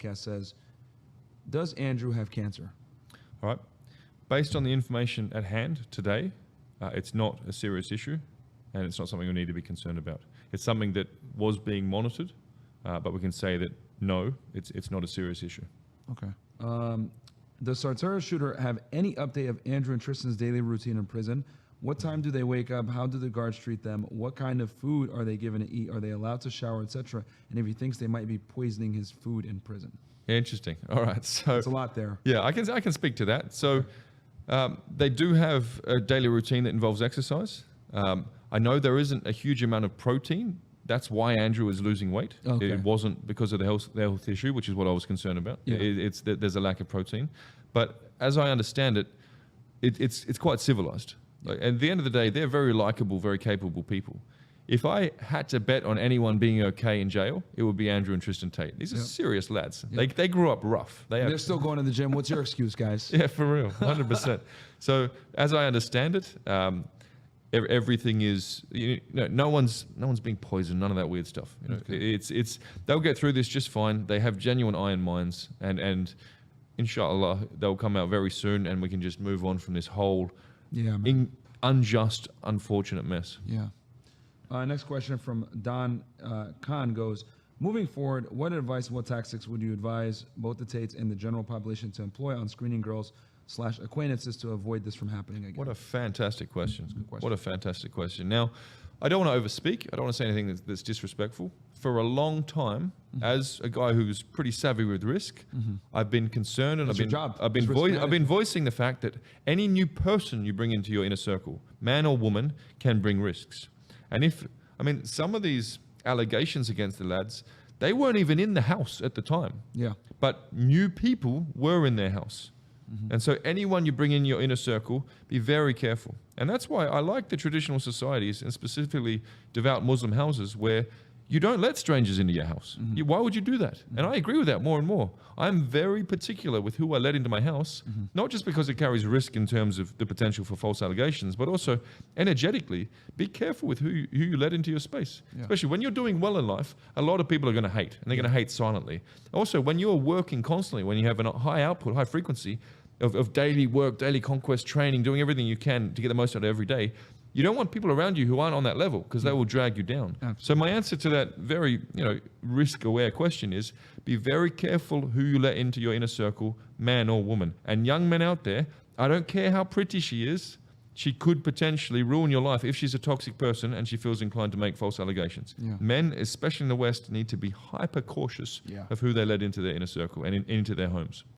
podcast says, does Andrew have cancer? All right. Based on the information at hand today, it's not a serious issue, and it's not something we need to be concerned about. It's something that was being monitored, but we can say that no, it's not a serious issue. Okay. Does Sartara shooter have any update of Andrew and Tristan's daily routine in prison? What time do they wake up? How do the guards treat them? What kind of food are they given to eat? Are they allowed to shower, etc.? And if he thinks they might be poisoning his food in prison. Interesting. All right. So it's a lot there. Yeah, I can speak to that. So they do have a daily routine that involves exercise. I know there isn't a huge amount of protein. That's why Andrew is losing weight. Okay. It wasn't because of the health issue, which is what I was concerned about. Yeah. It's that there's a lack of protein. But as I understand it, it's quite civilized. Like, at the end of the day, they're very likable, very capable people. If I had to bet on anyone being okay in jail, it would be Andrew and Tristan Tate. These are serious lads. They grew up rough. They're still going to the gym. What's your excuse, guys? Yeah, for real, 100%. So as I understand it, everything is, no one's being poisoned, none of that weird stuff. It's they'll get through this just fine. They have genuine iron minds, and inshallah they'll come out very soon, and we can just move on from this whole unjust, unfortunate mess. Yeah. Next question from Don Khan goes, moving forward, what advice, what tactics would you advise both the Tates and the general population to employ on screening girls / acquaintances to avoid this from happening again? What a fantastic question. What a fantastic question. Now, I don't want to overspeak. I don't want to say anything that's disrespectful. For a long time, as a guy who's pretty savvy with risk, I've been concerned, and I've been voicing the fact that any new person you bring into your inner circle, man or woman, can bring risks. And some of these allegations against the lads, they weren't even in the house at the time. Yeah. But new people were in their house. And so anyone you bring in your inner circle, be very careful. And that's why I like the traditional societies, and specifically devout Muslim houses, where you don't let strangers into your house. Why would you do that? And I agree with that more and more. I'm very particular with who I let into my house, not just because it carries risk in terms of the potential for false allegations, but also energetically, be careful with who you let into your space. Yeah. Especially when you're doing well in life, a lot of people are going to hate, and they're going to hate silently. Also, when you're working constantly, when you have a high output, high frequency of daily work, daily conquest, training, doing everything you can to get the most out of every day, you don't want people around you who aren't on that level, because they will drag you down. Absolutely. So my answer to that very risk-aware question is, be very careful who you let into your inner circle, man or woman. And young men out there, I don't care how pretty she is, she could potentially ruin your life if she's a toxic person and she feels inclined to make false allegations. Yeah. Men, especially in the West, need to be hyper cautious of who they let into their inner circle and into their homes.